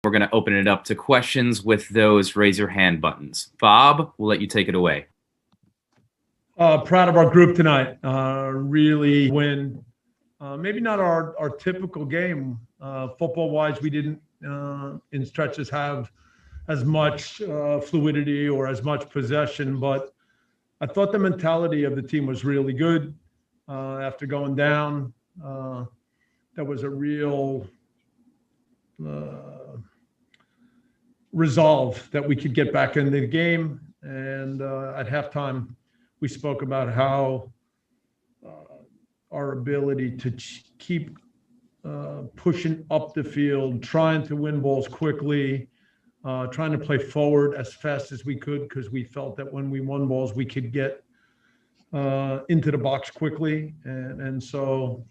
We're going to open it up to questions with those raise your hand buttons. Bob, we'll let you take it away. Proud of our group tonight. Really win. Maybe not our typical game. Football-wise, we didn't, in stretches, have as much fluidity or as much possession, but I thought the mentality of the team was really good. After going down, there was a real resolve that we could get back into the game. And at halftime, we spoke about how our ability to keep pushing up the field, trying to win balls quickly, trying to play forward as fast as we could, because we felt that when we won balls, we could get into the box quickly. And so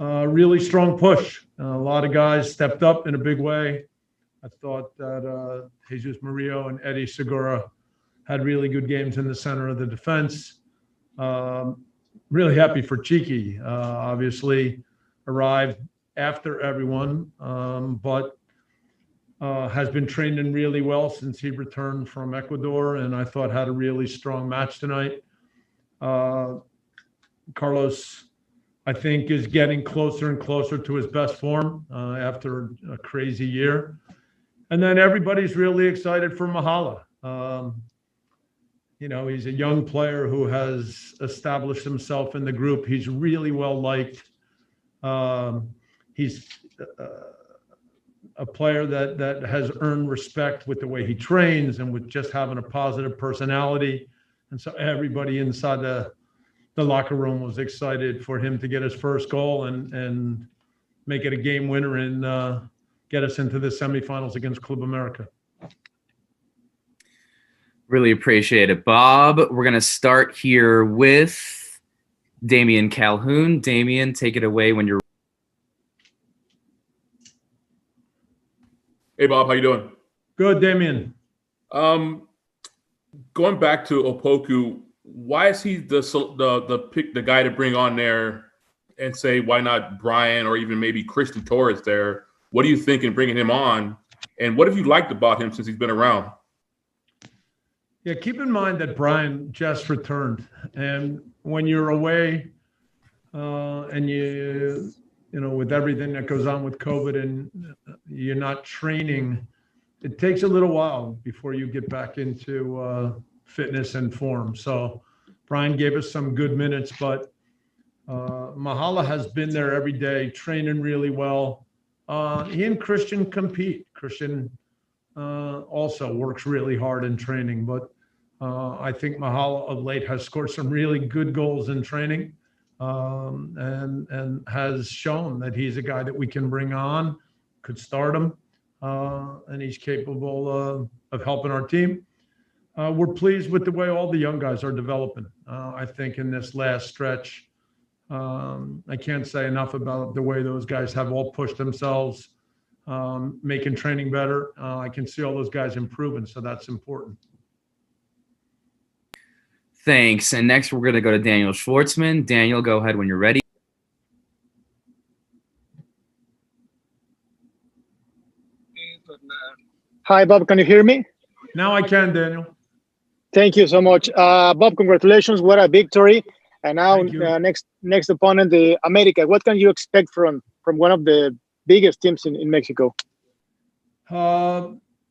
really strong push. A lot of guys stepped up in a big way. I thought that Jesus Murillo and Eddie Segura had really good games in the center of the defense. Really happy for Cheeky. Obviously arrived after everyone, but has been training really well since he returned from Ecuador, and I thought had a really strong match tonight. Carlos, I think, is getting closer and closer to his best form after a crazy year. And then everybody's really excited for Mahala. He's a young player who has established himself in the group. He's really well liked. He's a player that has earned respect with the way he trains and with just having a positive personality. And so everybody inside the locker room was excited for him to get his first goal and make it a game winner and get us into the semifinals against Club America. Really appreciate it, Bob. We're going to start here with Damian Calhoun. Damian, take it away when you're. Hey, Bob, how you doing? Good, Damian. Going back to Opoku, why is he the guy to bring on there, and say why not Brian or even maybe Christian Torres there? What do you think in bringing him on, and what have you liked about him since he's been around? Yeah, keep in mind that Brian just returned, and when you're away, and you with everything that goes on with COVID and you're not training, it takes a little while before you get back into fitness and form. So Brian gave us some good minutes, but Mahala has been there every day, training really well. He and Christian compete. Christian also works really hard in training, but I think Mahala of late has scored some really good goals in training, and has shown that he's a guy that we can bring on, could start him, and he's capable of helping our team. We're pleased with the way all the young guys are developing. I think in this last stretch, I can't say enough about the way those guys have all pushed themselves, making training better. I can see all those guys improving, so that's important. Thanks. And next, we're going to go to Daniel Schwartzman. Daniel, go ahead when you're ready. Hi, Bob. Can you hear me? Now I can, Daniel. Thank you so much. Bob, congratulations. What a victory. And now next opponent, the America. What can you expect from one of the biggest teams in Mexico?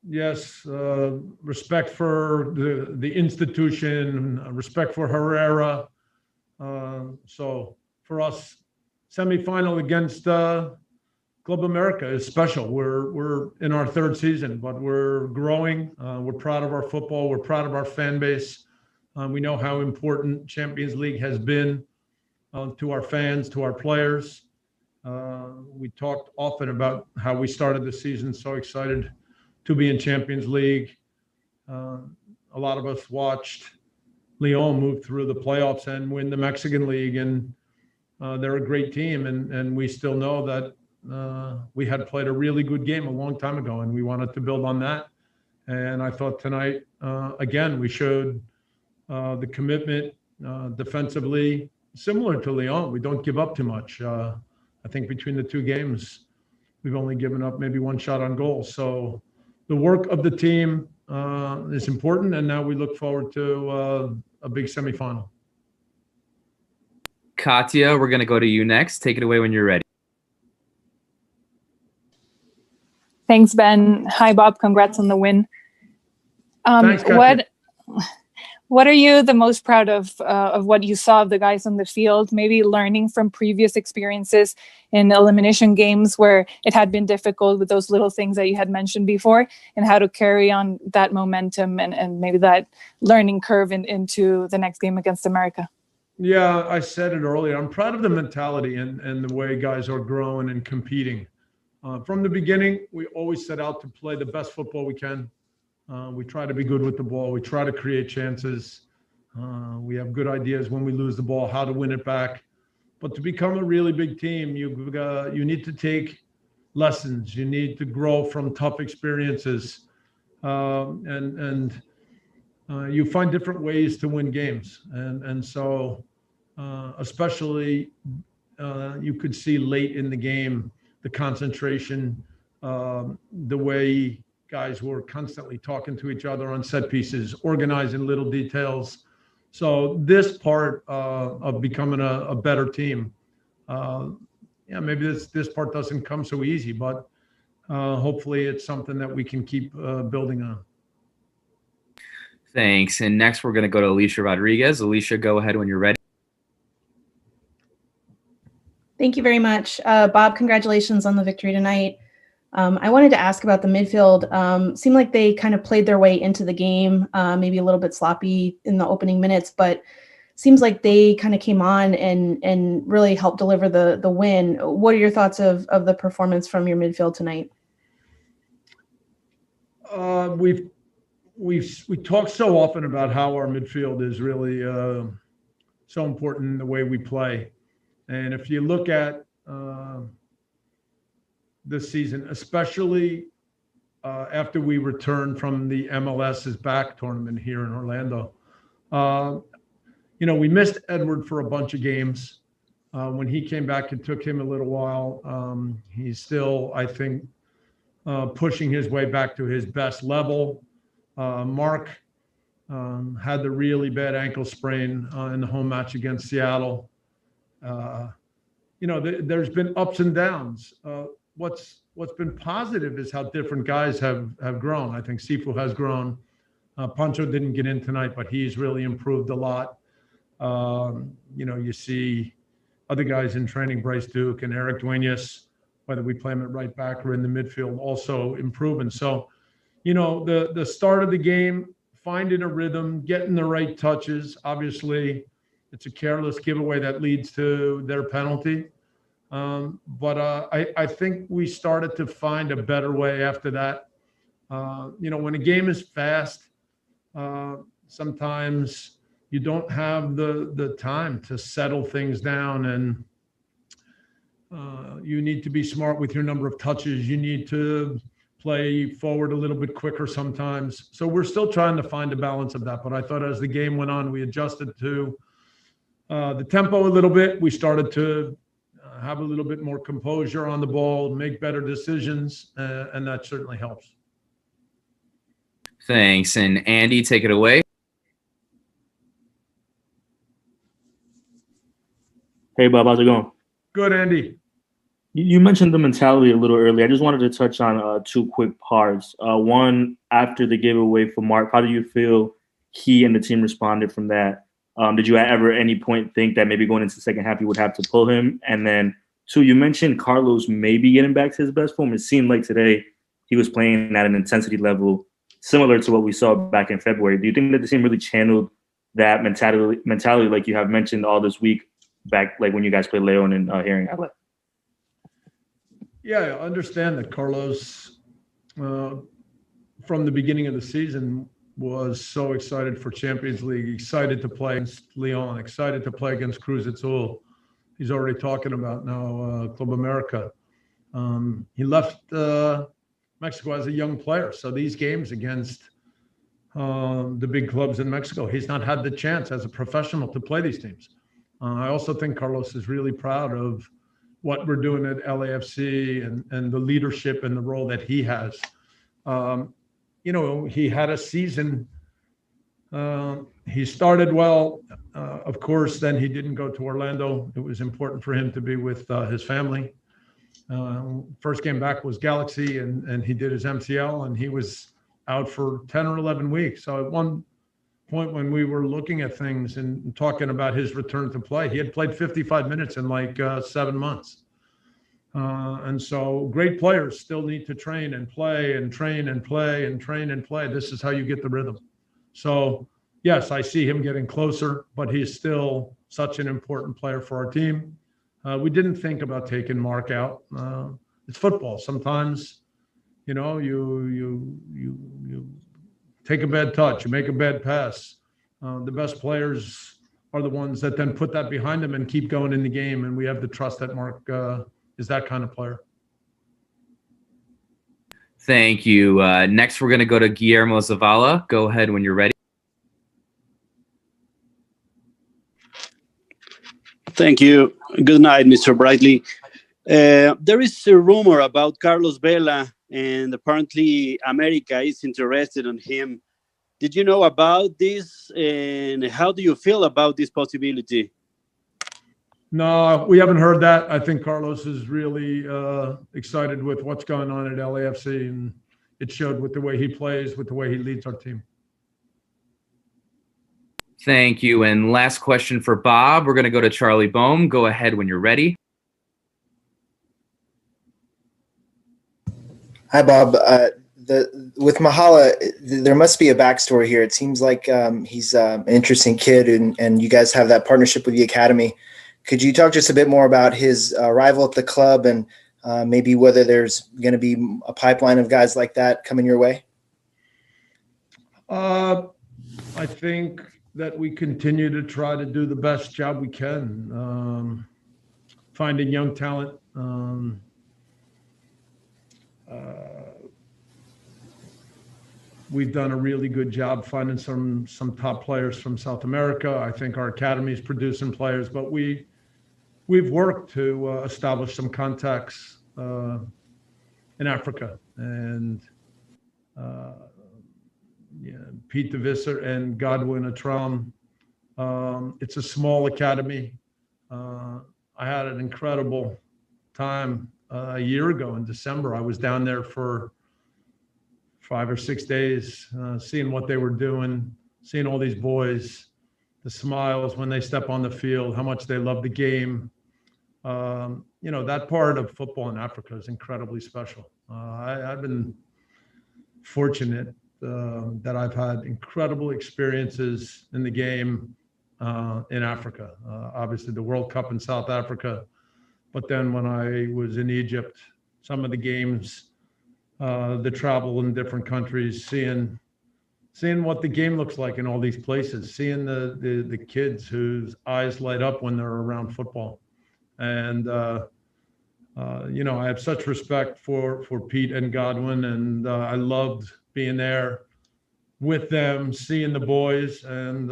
Yes, respect for the institution, respect for Herrera. So for us, semifinal against Club America is special. We're in our third season, but we're growing. We're proud of our football. We're proud of our fan base. We know how important Champions League has been to our fans, to our players. We talked often about how we started the season so excited to be in Champions League. A lot of us watched Lyon move through the playoffs and win the Mexican League, and they're a great team. And we still know that we had played a really good game a long time ago, and we wanted to build on that. And I thought tonight, again, we showed the commitment defensively, similar to Lyon. We don't give up too much. I think between the two games, we've only given up maybe one shot on goal. So the work of the team is important, and now we look forward to a big semifinal. Katya, we're going to go to you next. Take it away when you're ready. Thanks, Ben. Hi, Bob. Congrats on the win. Thanks, Katya. What are you the most proud of what you saw of the guys on the field, maybe learning from previous experiences in elimination games where it had been difficult with those little things that you had mentioned before, and how to carry on that momentum and maybe that learning curve into the next game against America? Yeah, I said it earlier. I'm proud of the mentality and the way guys are growing and competing. From the beginning, we always set out to play the best football we can. We try to be good with the ball. We try to create chances. We have good ideas when we lose the ball, how to win it back. But to become a really big team, you need to take lessons. You need to grow from tough experiences. And you find different ways to win games. And so especially you could see late in the game, the concentration, the way guys were constantly talking to each other on set pieces, organizing little details. So this part of becoming a better team, maybe this part doesn't come so easy, but hopefully it's something that we can keep building on. Thanks. And next we're going to go to Alicia Rodriguez. Alicia, go ahead when you're ready. Thank you very much. Bob, congratulations on the victory tonight. I wanted to ask about the midfield. Seemed like they kind of played their way into the game, maybe a little bit sloppy in the opening minutes, but seems like they kind of came on and really helped deliver the win. What are your thoughts of the performance from your midfield tonight? We talk so often about how our midfield is really so important in the way we play. And if you look at this season, especially after we returned from the MLS's back tournament here in Orlando, we missed Edward for a bunch of games. When he came back, it took him a little while. He's still, I think, pushing his way back to his best level. Mark had the really bad ankle sprain in the home match against Seattle. There's been ups and downs. What's been positive is how different guys have grown. I think Sifu has grown. Pancho didn't get in tonight, but he's really improved a lot. You see other guys in training, Bryce Duke and Eric Duenas, whether we play them at right back or in the midfield, also improving. So, the start of the game, finding a rhythm, getting the right touches. Obviously, it's a careless giveaway that leads to their penalty. But I think we started to find a better way after that. When a game is fast, sometimes you don't have the time to settle things down, and you need to be smart with your number of touches. You need to play forward a little bit quicker sometimes. So we're still trying to find a balance of that. But I thought as the game went on, we adjusted to the tempo a little bit. We started to have a little bit more composure on the ball, make better decisions, and that certainly helps. Thanks. And Andy, take it away. Hey, Bob, how's it going? Good, Andy. You mentioned the mentality a little earlier. I just wanted to touch on two quick parts. One, after the giveaway for Mark, how do you feel he and the team responded from that? Did you ever at any point think that maybe going into the second half you would have to pull him? And then two, you mentioned Carlos maybe getting back to his best form. It seemed like today he was playing at an intensity level similar to what we saw back in February. Do you think that the team really channeled that mentality like you have mentioned all this week back, like when you guys played Leon and Herring Outlet? Yeah, I understand that Carlos, from the beginning of the season, was so excited for Champions League, excited to play against Leon, excited to play against Cruz Azul. He's already talking about now Club America. He left Mexico as a young player. So these games against the big clubs in Mexico, he's not had the chance as a professional to play these teams. I also think Carlos is really proud of what we're doing at LAFC and the leadership and the role that he has. He had a season. He started well, of course, then he didn't go to Orlando. It was important for him to be with his family. First game back was Galaxy, and he did his MCL, and he was out for 10 or 11 weeks. So at one point when we were looking at things and talking about his return to play, he had played 55 minutes in like 7 months. And so great players still need to train and play and train and play and train and play. This is how you get the rhythm. So yes, I see him getting closer, but he's still such an important player for our team. We didn't think about taking Mark out. It's football. Sometimes, you take a bad touch, you make a bad pass. The best players are the ones that then put that behind them and keep going in the game. And we have to trust that Mark is that kind of player. Thank you. Next, we're going to go to Guillermo Zavala. Go ahead when you're ready. Thank you. Good night, Mr. Brightly. There is a rumor about Carlos Vela, and apparently America is interested in him. Did you know about this, and how do you feel about this possibility? No, we haven't heard that. I think Carlos is really excited with what's going on at LAFC, and it showed with the way he plays, with the way he leads our team. Thank you. And last question for Bob. We're going to go to Charlie Boehm. Go ahead when you're ready. Hi, Bob. With Mahala, there must be a backstory here. It seems like he's an interesting kid, and you guys have that partnership with the academy. Could you talk just a bit more about his arrival at the club and maybe whether there's going to be a pipeline of guys like that coming your way? I think that we continue to try to do the best job we can, finding young talent. We've done a really good job finding some top players from South America. I think our academy is producing players, but we've worked to establish some contacts in Africa, and Pete de Visser and Godwin Atram. It's a small academy. I had an incredible time a year ago in December. I was down there for 5 or 6 days, seeing what they were doing, seeing all these boys, the smiles when they step on the field, how much they love the game. That part of football in Africa is incredibly special. I've been fortunate that I've had incredible experiences in the game in Africa. Obviously the World Cup in South Africa, but then when I was in Egypt, some of the games, the travel in different countries, seeing what the game looks like in all these places, seeing the kids whose eyes light up when they're around football. And, I have such respect for Pete and Godwin, and I loved being there with them, seeing the boys, and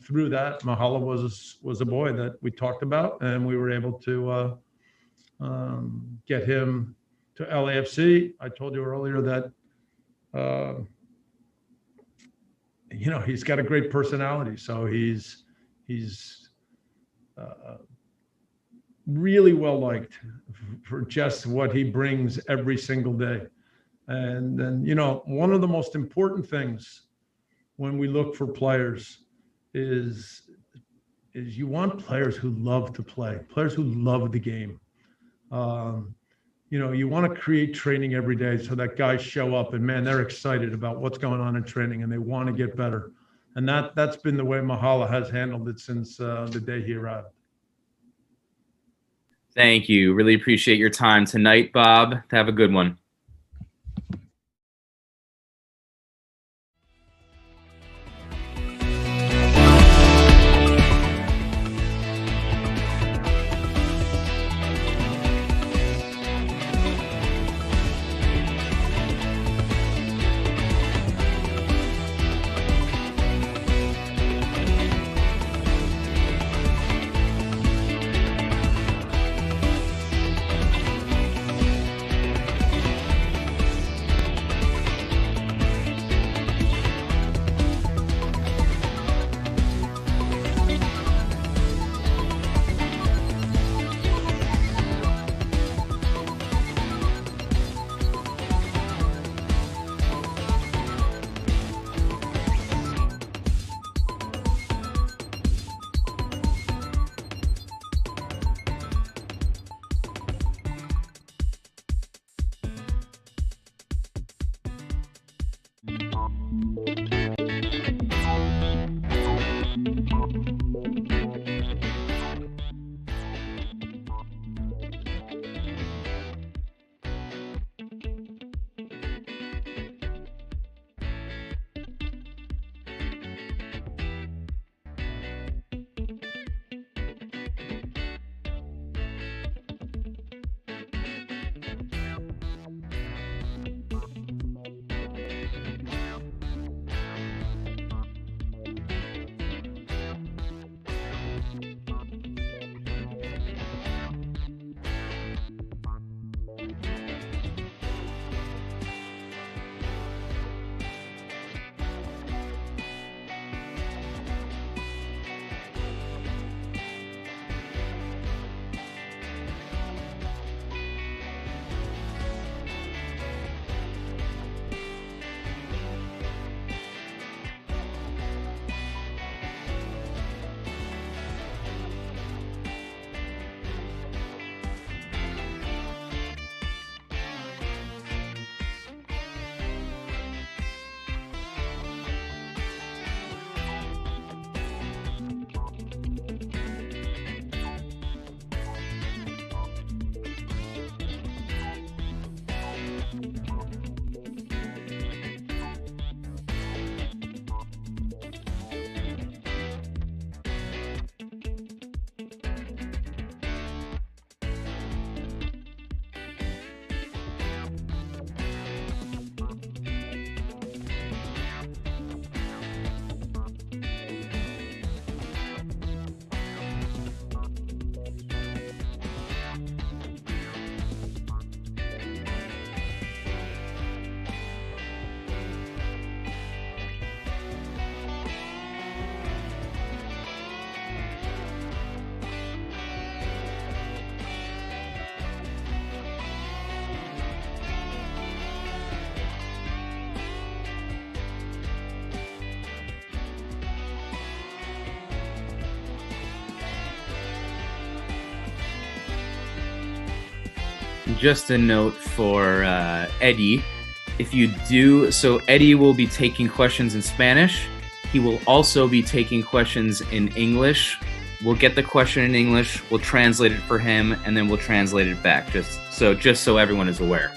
through that, Mahala was a boy that we talked about, and we were able to get him to LAFC. I told you earlier that he's got a great personality, so he's really well liked for just what he brings every single day. And then, one of the most important things when we look for players is you want players who love to play, players who love the game. You want to create training every day so that guys show up and, man, they're excited about what's going on in training and they want to get better. And that's been the way Mahala has handled it since the day he arrived. Thank you. Really appreciate your time tonight, Bob. Have a good one. Just a note for Eddie. If you do, so Eddie will be taking questions in Spanish. He will also be taking questions in English. We'll get the question in English, we'll translate it for him, and then we'll translate it back, just so everyone is aware.